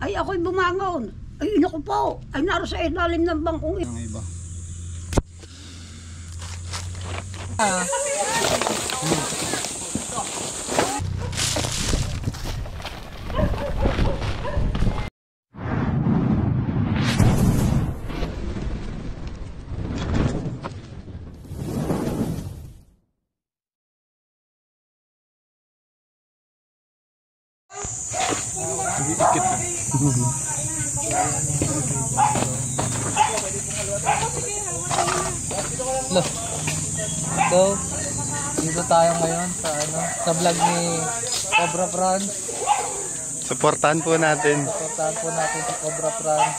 Ay ako'y bumangon. Ay naku po. Ay naroon sa ilalim ng bangkong ito. Ang iba. Ikit na. So, dito tayo ngayon sa vlog ni Cobra Franz. Supportahan po natin. Supportahan po natin si Cobra Franz.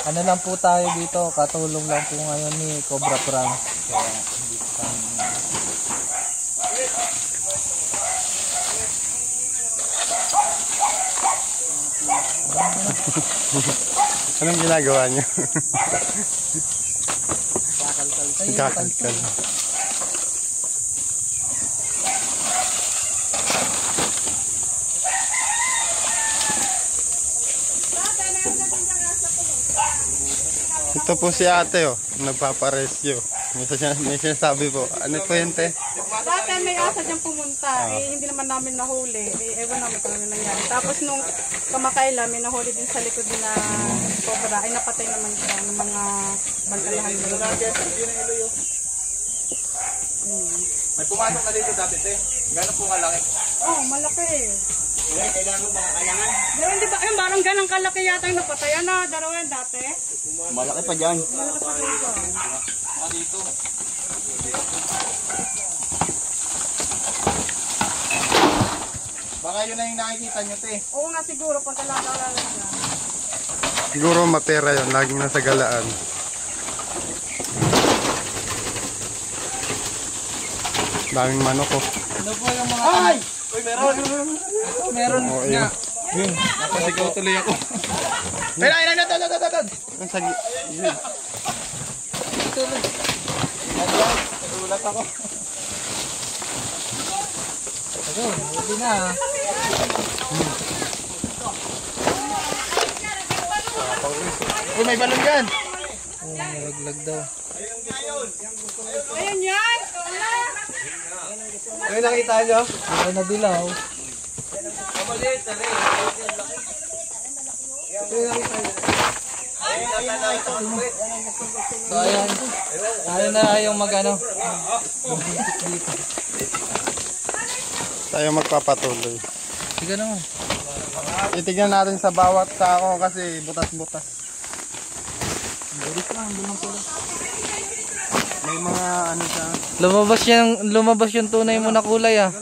Ano lang po tayo dito, katulong lang po ngayon ni Cobra Franz. Anong ginagawa niyo? Kakalkal. Ito po si ate oh, nagpaparesyo. May sinasabi po. Ano po yun te? Dati may asa dyan pumunta, hindi naman namin nahuli. Ewan namin kung ano nangyari. Tapos nung kamakailan, may nahuli din sa likod din na cobra. Ay napatay naman siya ng mga bantalahan nila. May pumasok na dito dati, te. Gano'n po kalaki? Oh, malaki eh. Kailangan mga kalangan? Pero hindi ba, yung parang ganang kalaki yata yung napatay. Ano, darawa yan dati? Malaki pa dyan. Malaki pa rin dyan. Dito. Baka yun na yung nakikita nyo, te. Oo nga siguro, pag talaga dyan. Siguro mapera yun, laging nasa galaan. Daming manok oh. Ano po yung mga... Ay! Uy, meron! Meron Oo, nga. yun. Napasigaw tuloy ako. Pero ayun, ayun. Ang sagi. Yun. Nagulat ako. Ayun, hindi na. Uy, may balon dyan. Oh, nalaglag daw. Ayun yan! Ay, nakita nyo? Ay, nadilaw. So, ayan. Tayo na yung mag-ano. Tayo magpapatuloy. Sige naman. Itignan natin sa bawat sako kasi butas-butas. Bilis lang, bunong pula. May mga ano siya. Lumabas yung tunay mo na kulay ah.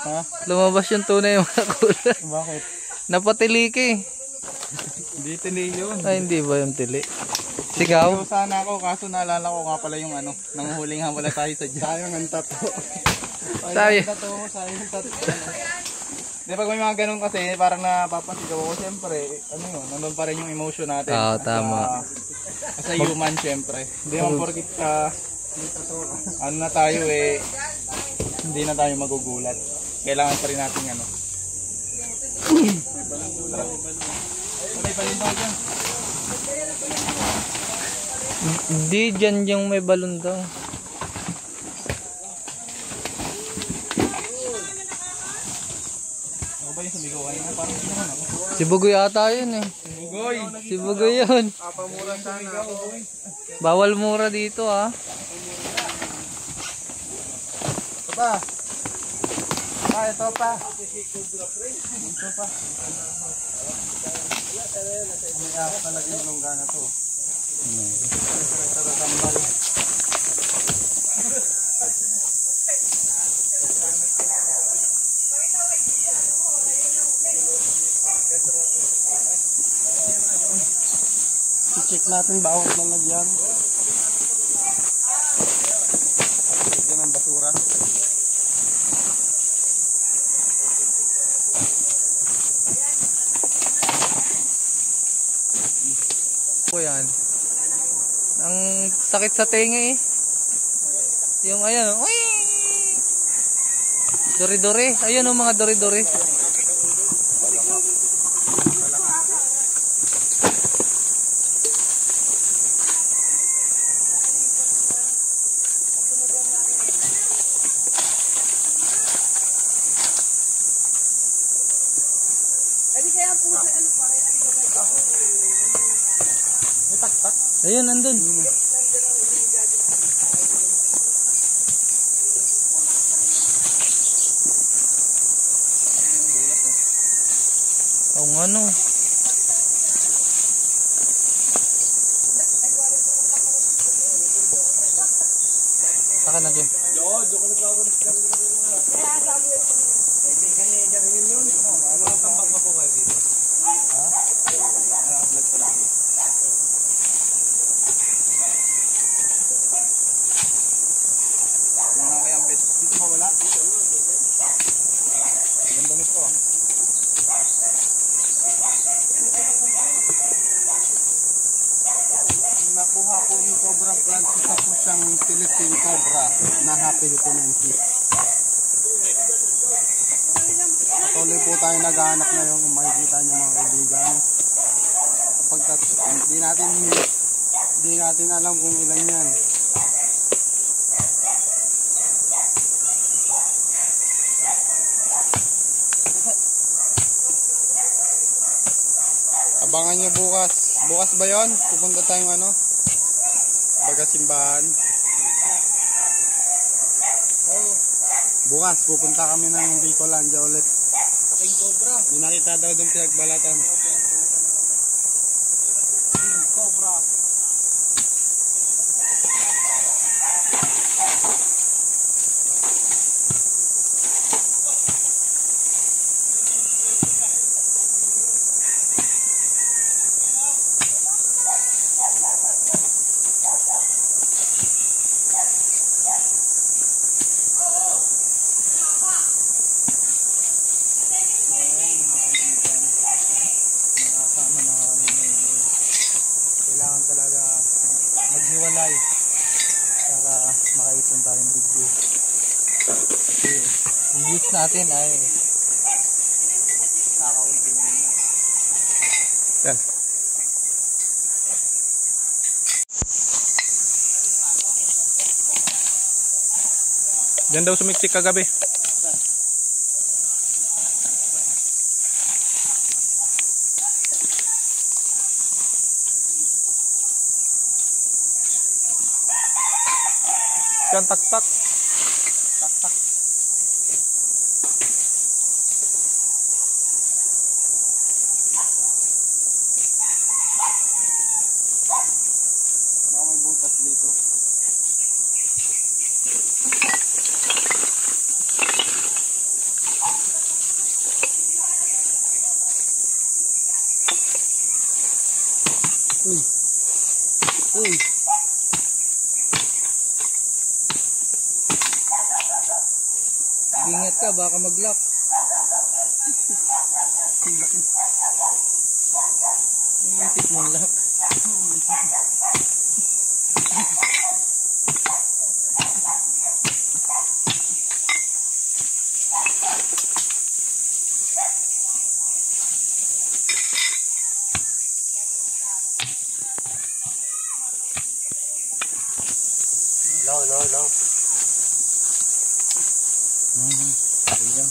Ha? Lumabas yung tunay mo na kulay. Bakit? Napatiliki. Hindi tili yun. Ay, hindi ba yung tili? Sigaw? Ito sana ako, kaso naalala ko nga pala yung ano, nanghuling hamala tayo sa dyan. Sayang ang tato. Sayang. Sayang ang tato. Di pag may mga ganun kasi, parang napapasigaw ako, siyempre, ano yun, nandun pa rin yung emotion natin. Oo, tama. As a human, siyempre. Hindi naman porkit ano na tayo eh, hindi na tayo magugulat. Kailangan pa rin natin ano. May balon daw dyan. Hindi, dyan yung may balon daw. Ako ba yung sumigaw kanina? Parang hindi naman ako. Si Bugoy ata yun eh. Bugoy! Si Bugoy yun. Kapamura sana. Bawal mura dito ah. Ito pa. Ito pa. Ito pa. May ahas talaga yung longga na to. Tambal. I-check natin bawat lalagyan. Lagyan ng basura. Po yan. Ang sakit sa tenga eh. Yung ayan. Uy! Dori-dori. Ayun o mga dori-dori. Ayun, nandun. Oo nga no. Saka na dun. Mga kayambit. Dito mo wala? Ganda nito ah. Nakuha po ni Cobra Plant isa po siyang Philippine Cobra na happy Lieutenancy. Patuloy po tayo naghahanap ngayon kung makikita niyo mga kaibigan. Kapag hindi natin alam kung ilan yan. Abangan nyo bukas. Bukas ba yon? Pupunta tayong baga simbahan. Bukas pupunta kami ng Bicolandia ulit. King Cobra. May nakita daw doon pinagbalatan. King Cobra. Kailangan talaga maghiwalay para makaipon tayong video. Kasi yung views natin ay kakaunti na. Yan. Diyan daw sumiksik kagabi. Yan taktak. Taktak. Baka may butas dito. Uy. Uy. Ingat ka, baka mag-lock. Iisip mong lock. Low. Ayan.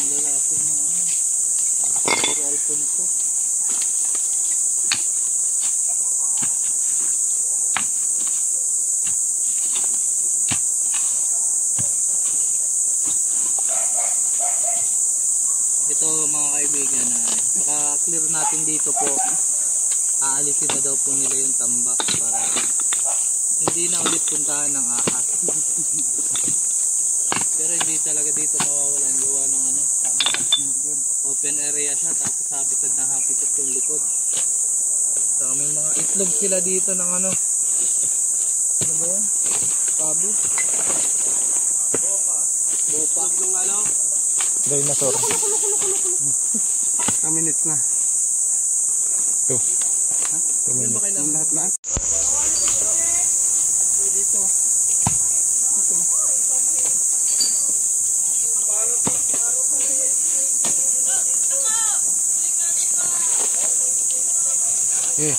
Lalaki na puro Alfonso. Ito mga kaibigan, maka-clear natin dito po, aalisin na daw po nila yung tambak para hindi na ulit puntahan ng ahas. Pero hindi talaga dito mawawalan, gawa ng open area siya, tapos habitat na habitat yung likod. So may mga itlog sila dito ng ano ba yan? Pabu? Bopa. Itlog ng Dinosaur. 2 minutes na. 2. 2 minutes. Yung lahat na. Eh.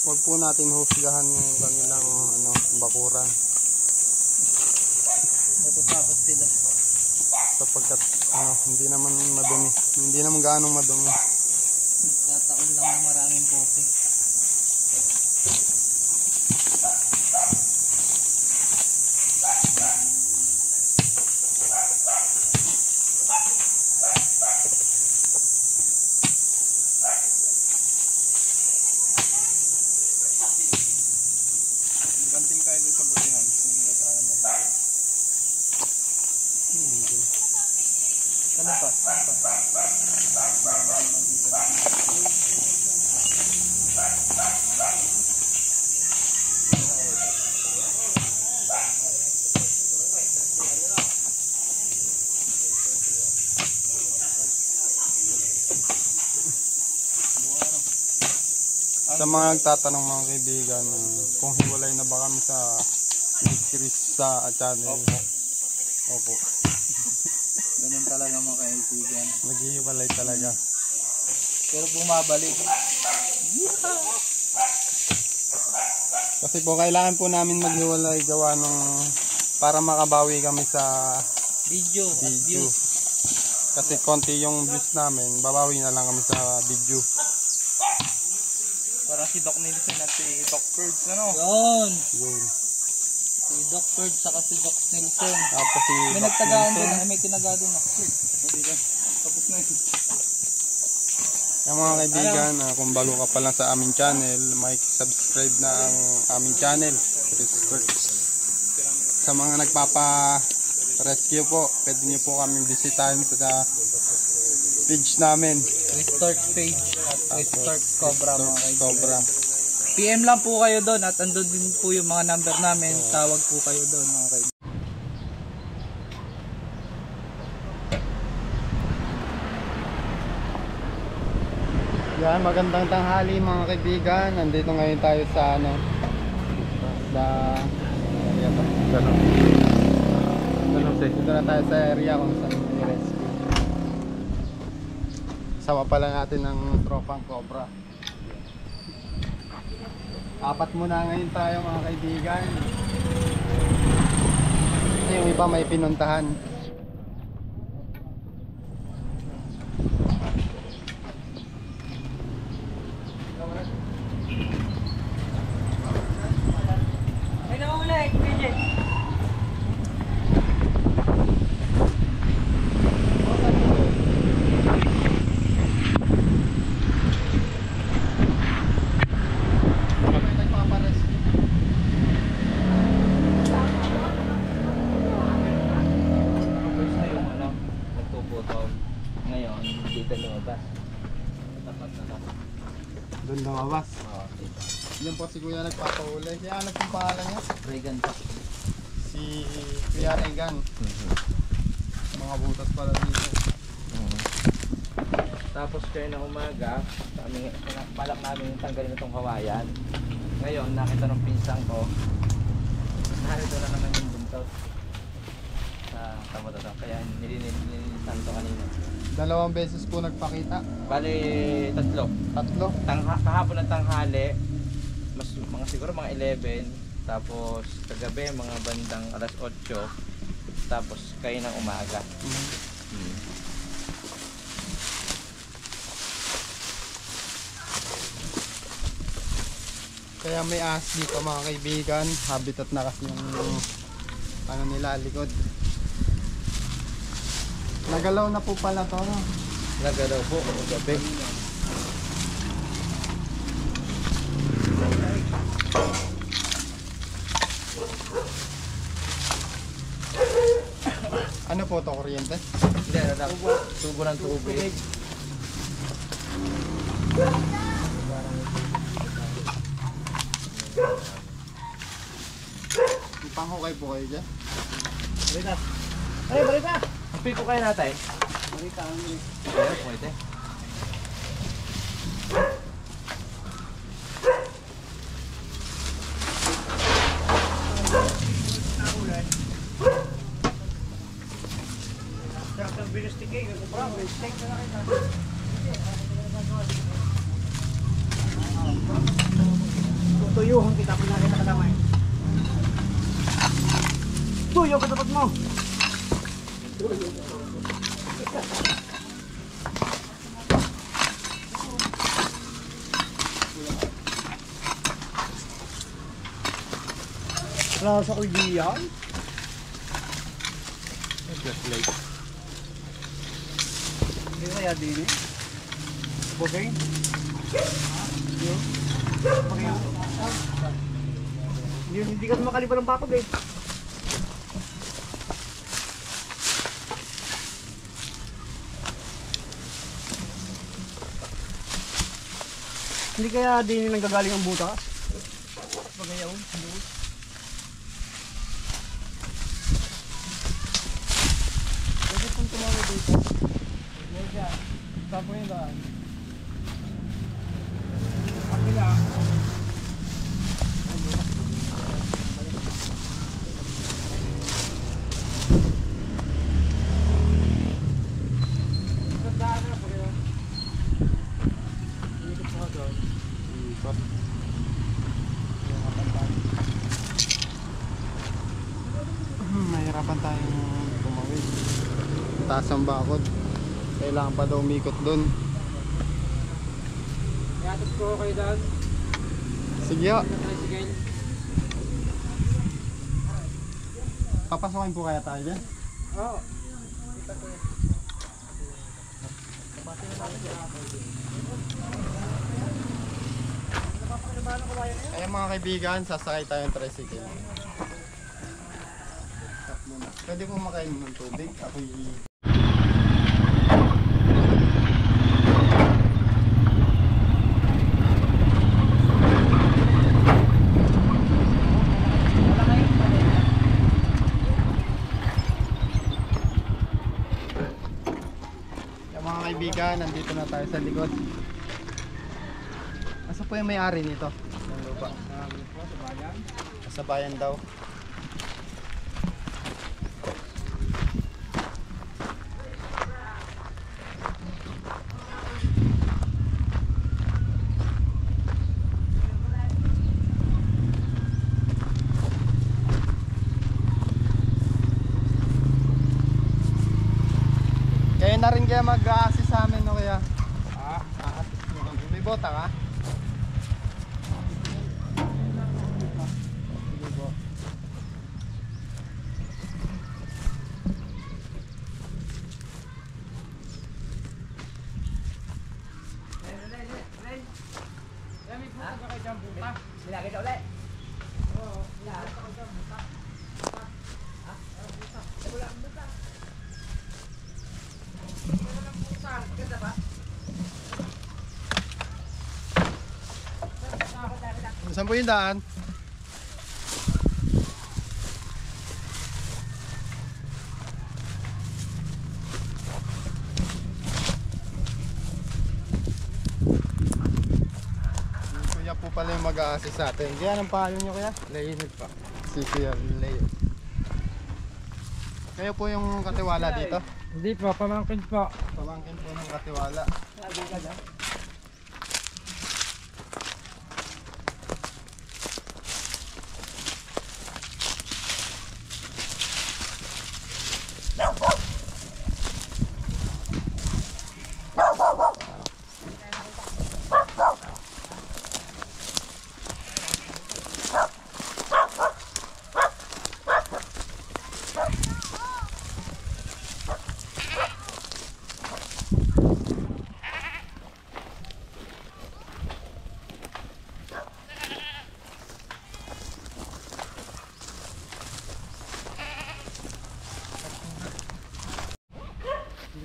Wag po natin husgahan yung kanilang bakuran. Natatakot sila. Sapagkat hindi naman madumi. Hindi naman gaanong madumi. Tataon lang ng maraming bote. Ganting tayo dun sa butihan. Yung nag-ano na tayo. Ano pa? Sa mga nagtatanong mga kaibigan, kung hiwalay na ba kami sa Chris sa channel. Opo. Ganun talaga mga kaibigan. Naghihiwalay talaga. Pero bumabalik. Kasi po kailangan po namin maghiwalay gawa para makabawi kami sa Video at video. views. Kasi konti yung views namin, babawi na lang kami sa video. Parang si Doc Nilsson at si Doc Birds, ano? Yun. Yun. Si Doc Bird saka si Doc Nilsson. Tapos si May Doc nagtagaan Nilsson. doon. May tinagado na. Tapos na yun. Yung mga kaibigan, kung bago ka pa lang sa aming channel, subscribe na ang aming channel. Sa mga nagpapa-rescue po, pwede nyo po kami bisitahin sa page namin. Restart page at Restart Cobra mga kaibigan. Cobra. PM lang po kayo doon at andun din po yung mga number namin. Tawag po kayo doon mga kaibigan. Yan, magandang tanghali mga kaibigan. Nandito ngayon tayo sa dito na tayo sa area kung saan may rescue. Sama pala natin ng tropang Cobra. 4 muna ngayon tayo mga kaibigan. Yung iba may pinuntahan. Doon lumabas. Yun po si Kuya nagpapahuli. Kaya ano pong pangalan niya? Regan pa. Si Kuya Regan. Mga butas pala dito. Tapos kayo na umaga, balak namin yung tanggalin itong kawayan. Ngayon, nakita ng pinsang ko, narito na naman yung buntot sa tamo-tato. Kaya nilinisan to kanina. 2 beses po nagpakita. Bali, 3. 3. Kahapon ng tanghali, mga siguro mga 11. Tapos kagabi, mga bandang alas 8. Tapos kayo ng umaga. Kaya may ahas dito mga kaibigan. Habitat na kasi yung nila likod. Nagalaw na po pala to, no? Nagalaw po, gabi. Ano po to, kuryente? Hindi, tubo ng tubig. Panghukay po kayo dyan. Hampir ko kayo natin. Kaya, pwede. Tuyuhan kita kung nakita ka damay. Tuyo ka dapat mo. Rasa ko diyan. Flashlight. Hindi kaya din eh. Bogeng? Hindi ka makalipan ng bakod eh. Hindi kaya din nanggagaling ang butas? Pagayaw, doon. Pwede pong tumawag dito. Saan po yung daan? Akila. Mahirapan tayong tumawid. Taas ang bakod. Kailangan pa daw umikot dun. Iatod ko kayo doon. Sige ho. Tricycle. Papasokin po kaya tayo dyan? Oo. Kaya mga kaibigan, sasakay tayong tricycle. Stop muna. Pwede po makain ng tubig. Ako'y mga kaibigan, nandito na tayo sa likod. Asa po yung may-ari nito? Ng lupa. Sa bayan daw. Kayo na rin kaya mag-assist sa amin, no kaya? A-assist nyo kami. May bota ka? Sige po. Nilagay ka ulit. Saan po yung daan? Yung kuya po pala yung mag-a-assist sa atin. Kaya anong pangalan nyo kaya? Leonid pa. Si Kuya Leo. Kayo po yung katiwala dito? Hindi po, pamangkin po. Pamangkin po ng katiwala.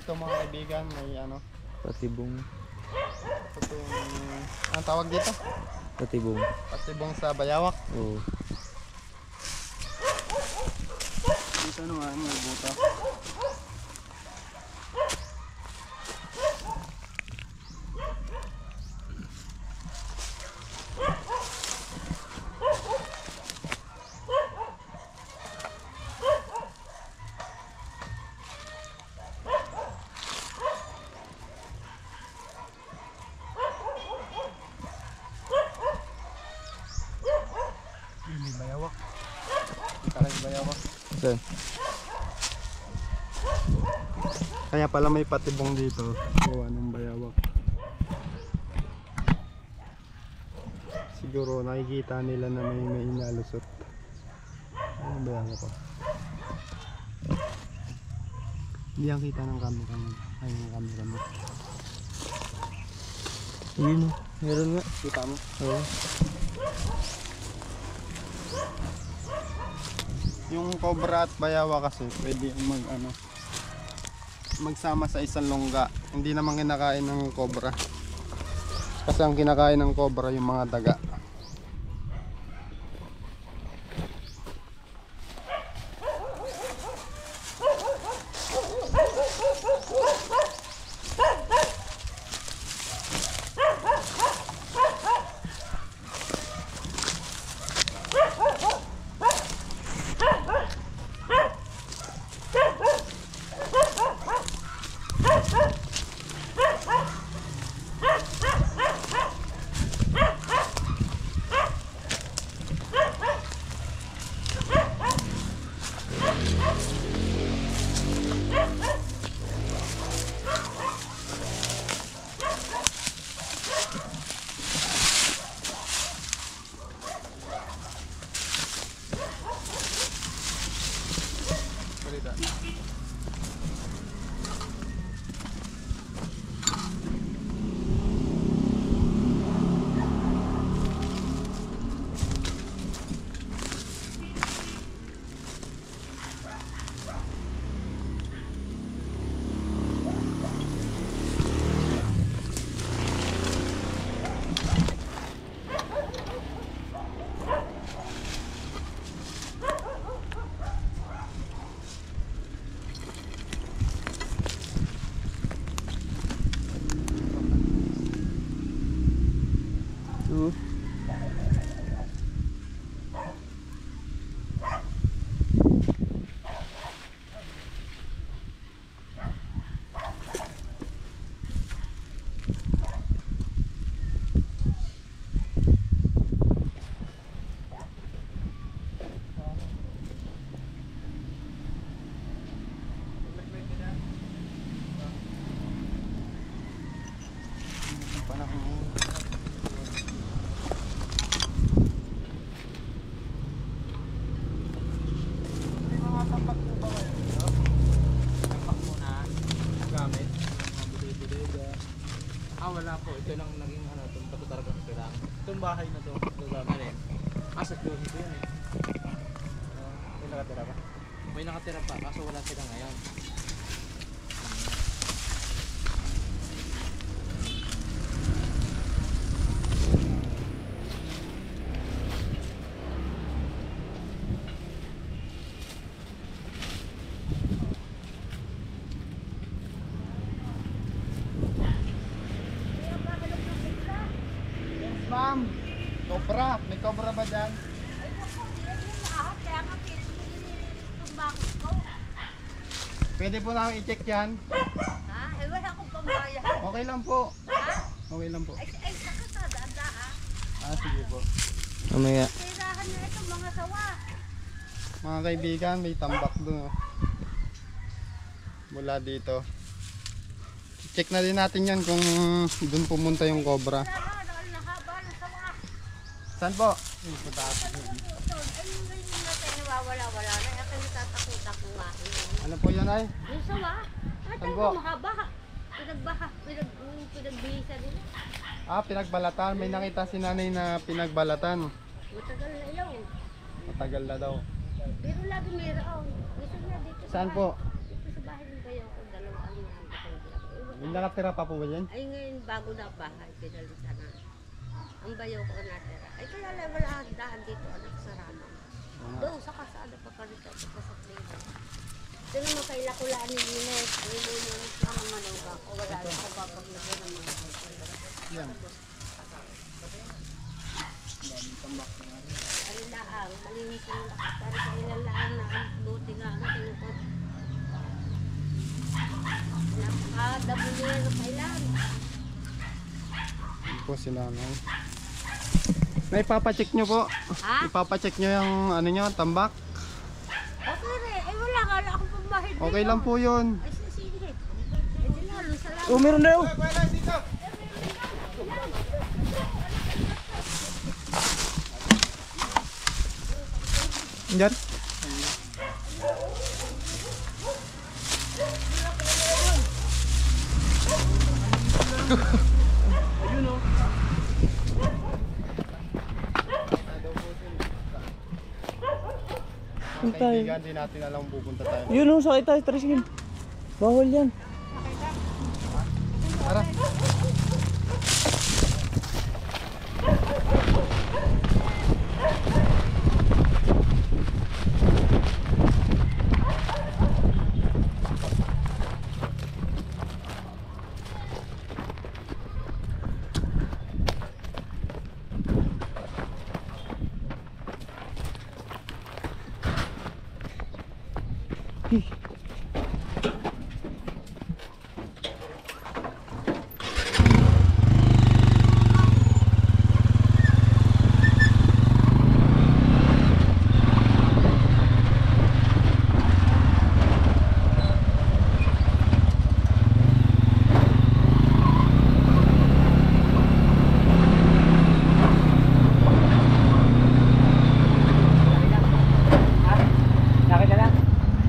Ito mga kaibigan, may ano, Patibong. itong, ang tawag dito? Patibong. Patibong sa bayawak. Oo. Dito naman, may buta. May bayawak. May bayawak. Saan? Kaya pala may patibong dito. Gawa ng bayawak. Siguro nakikita nila na may inalusot. Ano ba yan ako? Hindi ang kita ng camera mo. Ay, yung camera mo. Yun. Meron nga. Kita mo? Oo. Yung cobra at bayawa kasi pwede yung magsama sa isang longga. Hindi naman kinakain ng cobra. Kasi ang kinakain ng cobra yung mga daga. Wala po. Ito lang naging itong patutarga ng kailangan. Itong bahay na to. Ito naman eh. Sa security ko yun eh. May nakatira pa? May nakatira pa, kaso wala sila ngayon. Ma'am, cobra. May cobra ba dyan? Pwede po namin i-check yan. Ha? Ay, wala akong pambayad. Okay lang po. Ha? Okay lang po. Ay, nakasada ha. Sige po. Mamaya. Tirahan na ito mga sawa. Mga kaibigan, may tambak doon. Mula dito. Check na din natin yan kung doon pumunta yung cobra. Nahaba ng sawa. Saan po? Ay, yung ganyan na tayo nawawala-wala na. Kaya kayo tatakutak ko nga. Ano po yan ay? Yung sawa. Ay, Saan tayo po? mahaba. Pinagbihisa nila. Pinagbalatan. May nakita si nanay na pinagbalatan. Matagal na ilaw. Matagal na daw. Pero lagi mayroon. Gusto niya dito. Saan sa po? bahay. Dito sa bahay ng bayaw ko. Dalawang ano. Yung nakatira pa po ba yan? Ay ngayon bago na bahay, pinalitan na. Ang bayaw ko natira. Ay kaya wala daan dito anak sa Rama. Doon sa kasada pa pa rito sa Plano. Sino makailakulaan ni Ines? Ay lumunod lang ang manuga ko. Wala lang sa papaglagay ng mga Yan. ano laang, malinis yung lakatari sa ilang laang na ang buti nga ang tinukot. Napakadabuli ng kailan. Yan po si nanay. May ipapacheck nyo po. Ha? Ipapacheck nyo yung ano nyo, tambak. Okay rin. Ay wala nga lang akong pamahid. Okay lang po yun. Ay sisingit. Ay di lalo salamat. Oh, meron na yun. Diyan. Kaibigan, di natin alam pupunta tayo. Yun o, sakit tayo, tricycle. Bawal yan. Tara.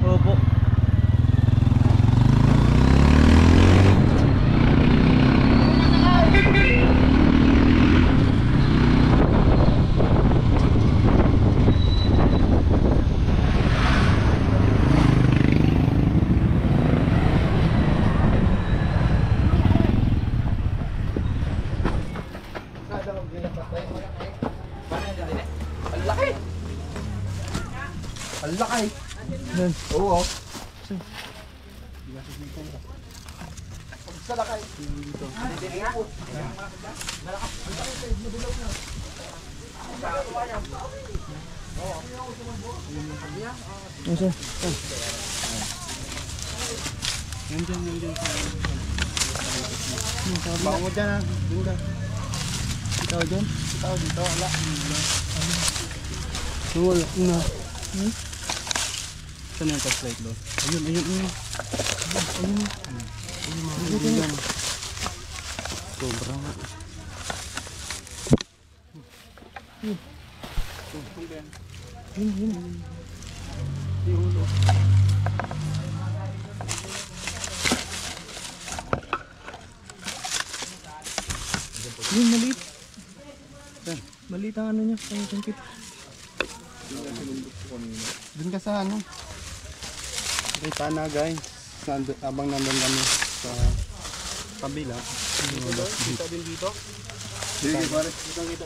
Opo. Ang laki. Oo. Sa lakay. Dito. Nandiyan. Bango dyan ha. Doon ka. Ikaw dyan? Ikaw dito. Wala. Wala. Una. Saan yung flashlight doon? Ayun. Ayun. Sobrang. Yun, maliit. Maliit ang ano niya, ang tungkit. Doon ka sa ano? Kay Pana guys. Abang nandun kami sa kabila. Kita din dito. Sige, pare. Kita dito.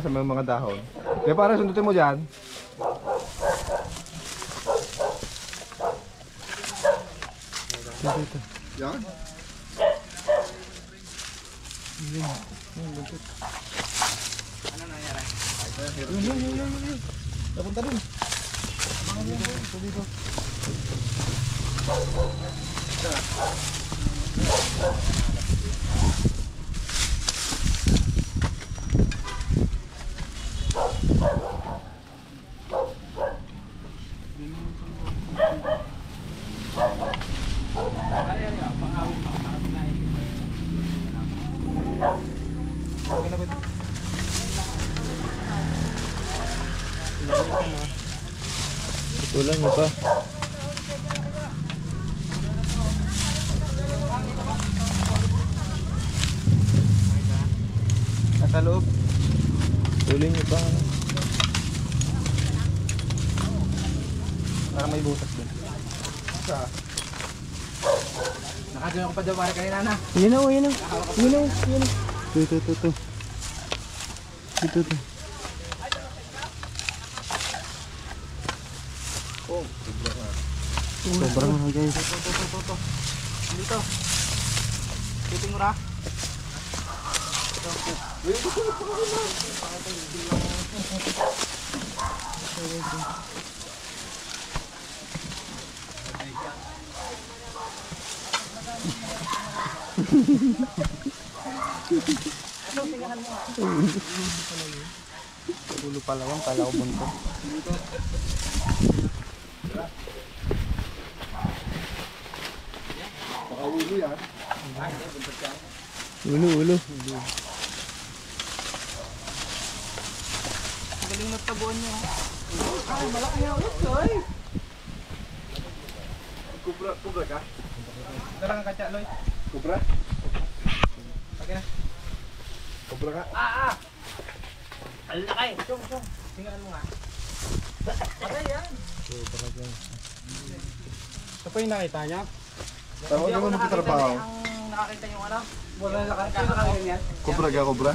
Nasa mga dahon. Kaya para sundutin mo dyan. Yan. Napunta dun. Tulan nyo pa. Nasa loob. Tuloy nyo pa. Para may butas din. Nakadyan ako pa daw pare kanina na. Yun o, yun o. Yun o, yun o. Ito. Ito. Sobrang nga guys. Dito. Shooting mo ra. Ulo pala yan, kala ko bunto. Baka ulo yan. Ulo. Galing nagtabuan niyo. Kubra ka? Dala nga katya, Loy. Kubra? Okay na. Kubra ka? Alin na kayo. Siyong. Tingnan mo nga. Patay yan. Ito pa yung nakita niya? Tawag Hindi ako naman nakakita magtatrabaho. eh. Ang nakakita yung ano. Wala na nakakita yan. Kubra ka, kubra?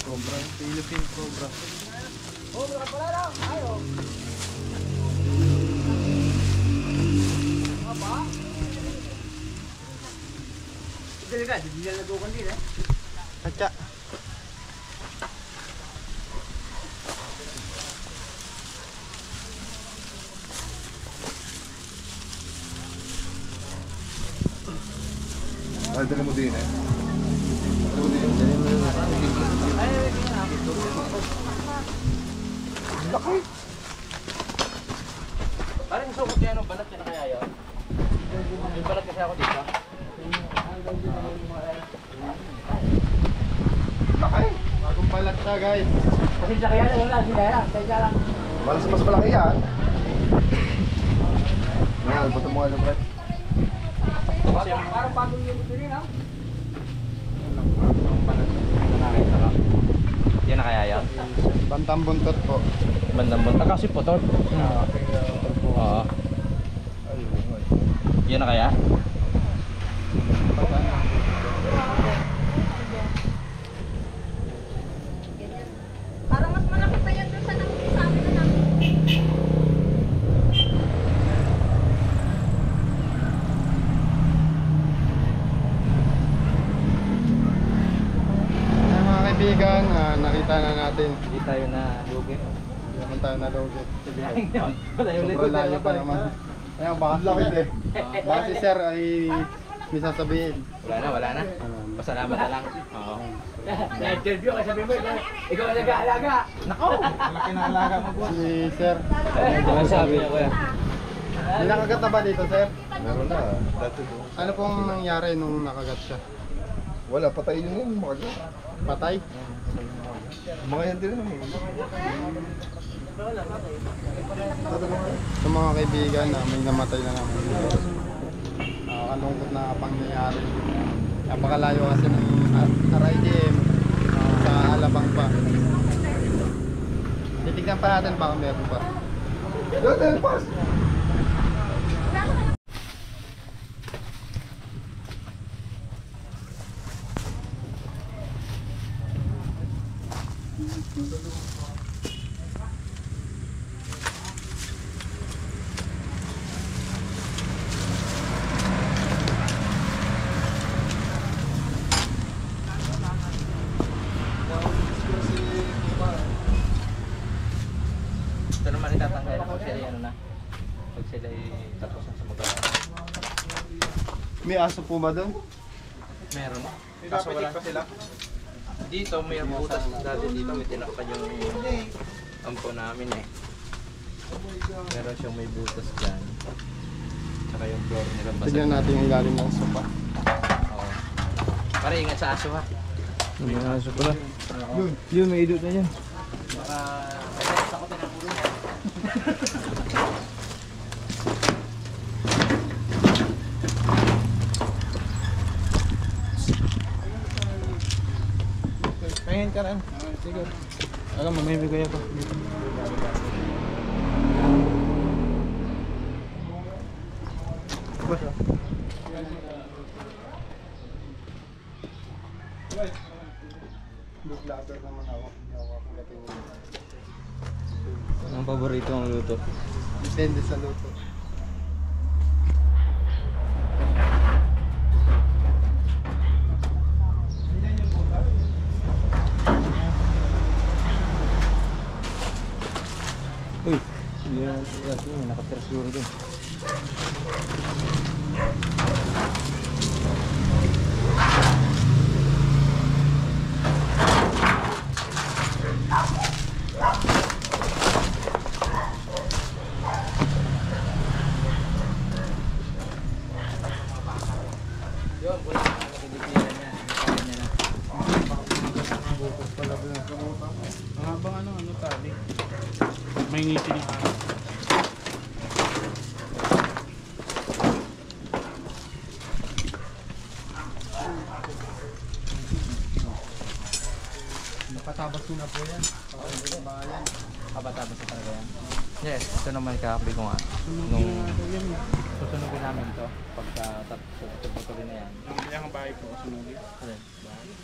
Cobra. Philippine Cobra. Dili ka, hindi na nagukan din eh. Atya. Ay, dali mo din eh. Parang sukot yan, ang balat yan na kaya yun. May balat kasi ako dito. Bagong balat siya guys. Kasi sa kaya lang, wala, sinaya. Kaya lang. Malas mas malaki yan. Ngayon, buto mo nga naman. Parang bagong yung buto rin, ha? Nakakita ka. Yan na kaya yan? Bantang buntot po. Bandang bunta kasi putol. Oo. Yan na kaya? Parang mas malaki pa yan doon sa sabi na namin. Ayan mga kaibigan, nakita na natin. Hindi tayo na lugi. Hindi naman tayo nalugit. Wala yung Sobrang layo pa naman. Ayan, baka si sir ay may sasabihin. Wala na. Pasalamat na lang. Oo. Na-interview ka, sabi mo, ikaw ang nag-aalaga. Nako! Malaki na alaga mo po. Si sir. Ano sabi niya kuya? May nakagat na ba dito sir? Meron na. Dati doon. Ano pong nangyari nung nakagat siya? Wala, patay yun yun. Patay? Mga yan din naman. Sa mga kaibigan na may namatay na naman. Kalungkot na pangyayari. Napakalayo kasi ng RIDM sa Alabang pa. Titignan pa natin baka meron pa. Ito naman itatanggal pag sila ano na. Pag sila tapos na sa magawa. May aso po ba doon? Meron. Kaso wala pa sila. Dito may butas dati dito may tinakpan yung ampo namin eh. Meron siyang may butas dyan. Tsaka yung floor nila basa. Tignan natin yung ilalim ng sopa. Oo. Para ingat sa aso ha. May aso pala. Yun, may idot na yan. Baka kaya sakotin ang ulo niya. Tingin ka rin. Sige. Alam mo, may bigay ako. Vlogger naman ako. Hindi ako akulating. Ang paborito ang luto. Depende sa luto. Uy, hindi na nakatira siguro dun. Yun, wala ka nakikitiran niya. Kaya niya na. Ang habang ano tali. May ngiti ng araw. Napatabas ko na po yan. Kabatabas na talaga yan. Yes, ito naman kakabi ko nga. Nung susunugin namin to, pagka tutuloy na yan. Hindi ang bahay ko sunugin.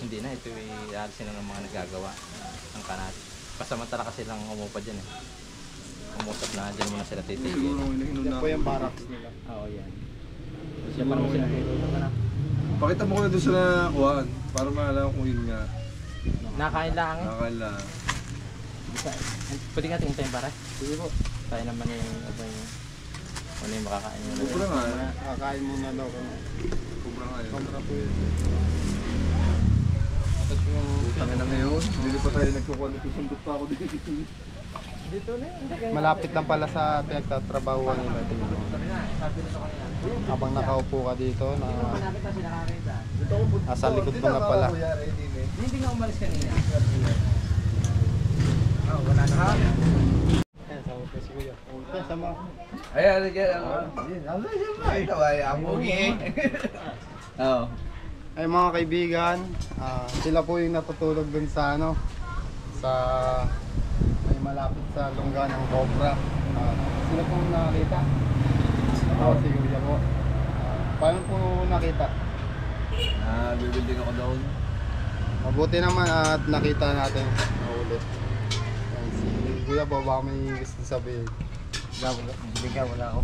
Hindi na, ito i-alisin na ng mga nagagawa ng kanat. Pasamantala kasi lang umupad dyan eh. Umusap na, dyan muna sila titigil. Yan po yung barracks nila. Oo, yan. Siya pa naman sila titigil ka na. Pakita mo ko na doon sa nakakuhaan para maalam kung yun nga. Nakain lang eh. Nakakala. Pwede nga tingin tayo para? Sige po. Tayo naman yung ano yung makakain mo. Kubra nga. Kakain muna daw kung Kubra nga yun. sobra po yun. Tangin na ngayon. Hindi pa tayo nagkukuha. Nagsusundot pa ako dito. Dito na yun. Malapit lang pala sa pinagtatrabahuan nila. Sabi na sa kanila. Habang nakaupo ka dito, Malapit na sila karita. nasa likod mo na pala. Hindi nga umalis kanina. Oh, wala na ha? Ayan, sa office si Kuya. Sama. Ayan, ay, taway, amugi. Oo. Ay mga kaibigan, sila po yung natutulog dun sa sa may malapit sa lungga ng Cobra. Sila po nakakita. Ako si Kuya po. Paano po nakita? Bibilding ako doon. Mabuti naman at nakita natin ulit. Ayan, si Kuya po baka may gusto sabihin. Hindi ka, wala ako.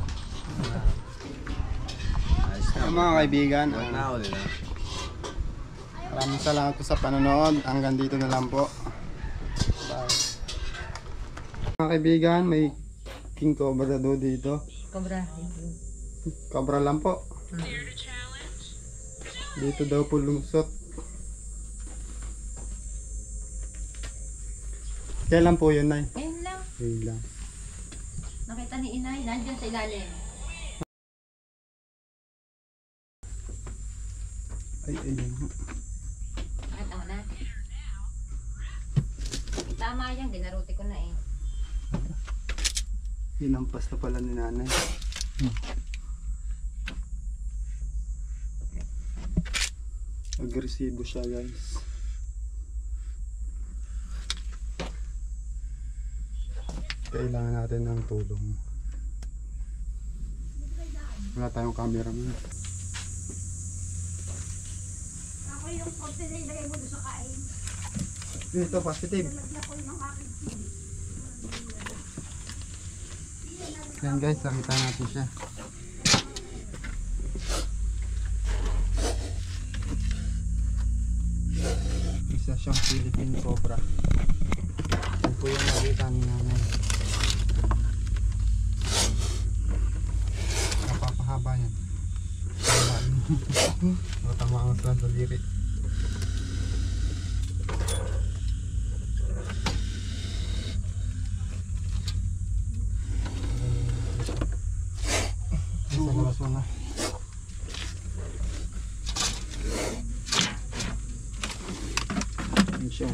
Ay, mga kaibigan, Na ulit na. maraming salamat po sa panonood. Hanggang dito na lang po. Bye. Mga kaibigan, may King Cobra daw dito. Cobra. Cobra lang po. Dito daw po lungsot. Kailan po yun, Nay? Ayun lang. Yun lang. Nakita ni Inay, nandiyan sa ilalim. Ay, ayun. Nakita mo na? Tama yan, ginaruti ko na eh. Hinampas na pala ni Nanay. Agresibo siya, guys. Kailangan natin ng tulong. Wala tayong cameraman. Ako yung konti na ilagay mo doon sa kain. Dito, positive. Nalagyan ko yung aking Yan guys, nakita natin siya. Isa siyang Philippine Cobra. Yan po yung nakita ni Nanay. Napapahaba yan. Tama ang sa daliri. Sa labas mo na. Yan siya.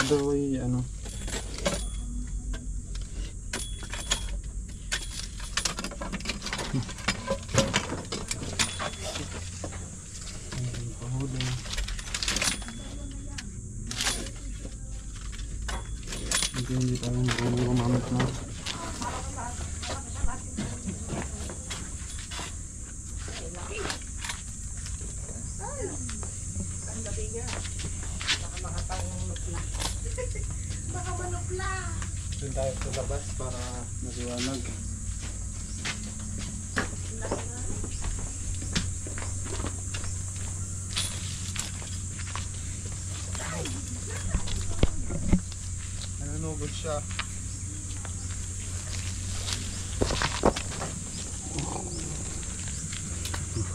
Ito ay Hindi tayo gumamit na. Doon tayo sa labas para maliwanag. Nanunugod siya.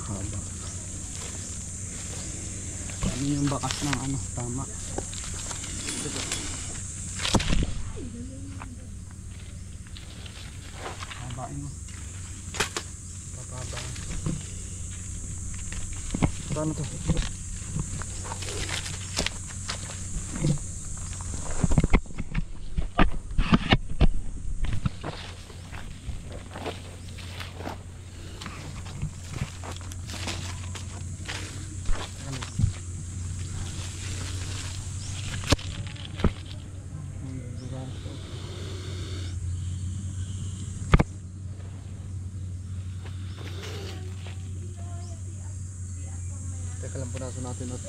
Haba. Ano yung bakas ng ano? Tama. Habain mo. Papaba. Paano to? Teka lang, punasan natin at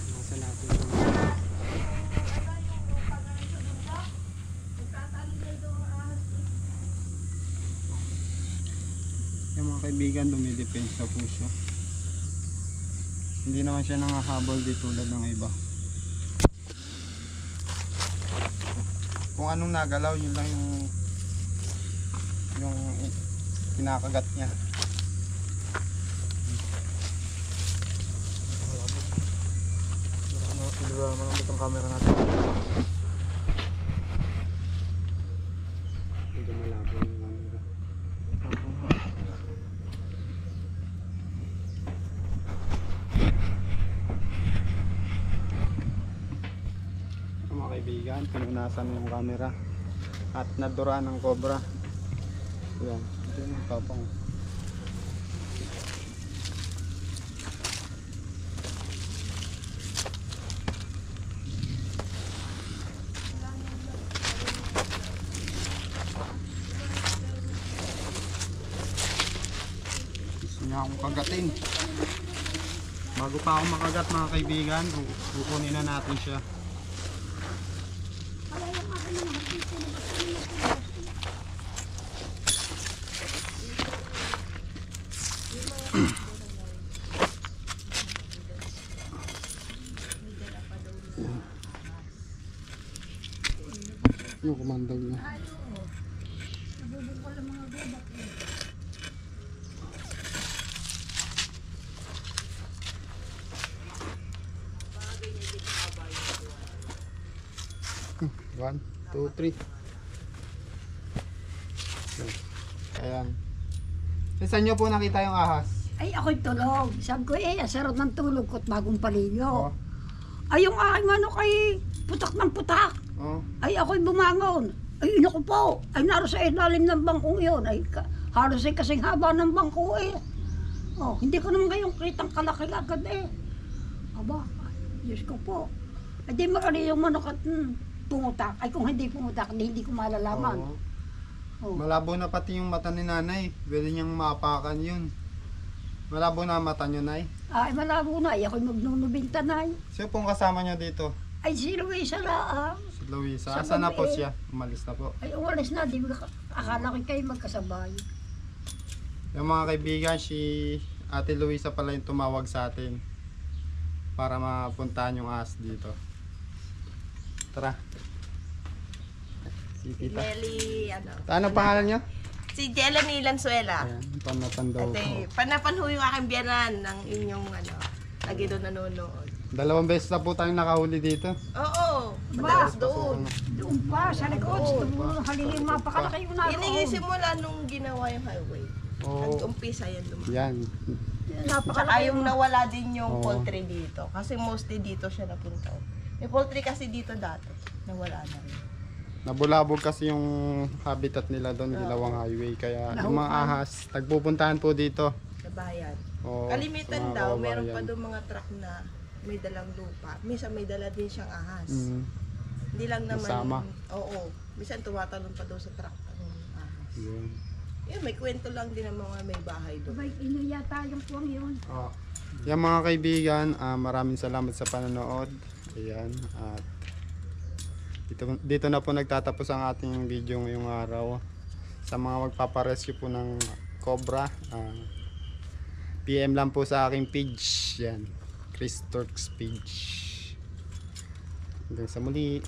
punasan natin yung mga kaibigan, dumidepensa po siya. Hindi naman siya nangahabol di tulad ng iba. Kung anong nagalaw, yun lang yung kinakagat niya. Malambot ang camera natin. Medyo malabo yung camera. Mga kaibigan, pinunasan yung camera at naduraan ng cobra. Yan, ito yung tapang. Niya akong kagatin. Bago pa ako makagat mga kaibigan, kukunin na natin siya. Yung kumandag niya. One, two, three. Ayan. Saan nyo po nakita yung ahas? Ay, ako'y tulog. Sabi ko, sarap ng tulog ko't bagong Oh. paligo. Ay, yung aking manok ay putak ng putak. Oh. Ay, ako'y bumangon. Ay, ino ko po. Ay, naroon sa ilalim ng bangkong yun. Ay, halos ay kasing haba ng bangko eh. Oh, hindi ko naman kayong kitang kalaki agad eh. Aba, Diyos ko po. Ay, di makali yung manok at pumutak. Ay, kung hindi pumutak, hindi ko malalaman. Oo. Oh. Malabo na pati yung mata ni nanay. Pwede niyang maapakan yun. Malabo na ang mata niyo, nay. Ay, malabo na. Ay, ako'y magnunubinta na. Sino pong kasama niyo dito? Ay, si Luisa na. Si Luisa. Sa Asan na po gabi. siya? Umalis na po. Ay, uwalis na. Di, akala ko kayo magkasabay. Yung mga kaibigan, si Ate Luisa pala yung tumawag sa atin para mapuntahan yung ahas dito. Tara. Si Tita. Nelly, ano? Anong pangalan niyo? Si Jella Nilanzuela. Ayan, panapan daw Ate, ko. panapan ho yung aking biyanan ng inyong, ano, lagi doon nanonood. 2 beses na po tayong nakahuli dito. Oo, madalas doon. Doon pa, sa likod. Sa tumulong halilin, mapakalaki yung naroon. Yun yung simula nung ginawa yung highway. Oo. Nag-umpisa yan lumaki. Yan. Tsaka Napakalaki yung nawala din yung Oo. poultry dito. Kasi mostly dito siya napunta. May poultry kasi dito dati. Nawala na rin. Nabulabog kasi yung habitat nila doon, Gilawang Highway. Kaya yung mga ahas, nagpupuntahan po dito. Sa bayan. Oo, Kalimitan sa mga daw, meron kababayan. pa doon mga truck na may dalang lupa. Minsan may dala din siyang ahas. Mm. Hindi lang naman. Masama. Oo. Minsan tumatalon pa daw sa truck. Yun. Yun, may kwento lang din ng mga may bahay doon. Abay, inuyata yung puwang yun. Yan mga kaibigan, maraming salamat sa panonood. Ayan, at dito na po nagtatapos ang ating video ngayong araw. Sa mga magpaparescue po ng cobra, PM lang po sa aking page. Yan, Chris Turks page. Hanggang sa muli.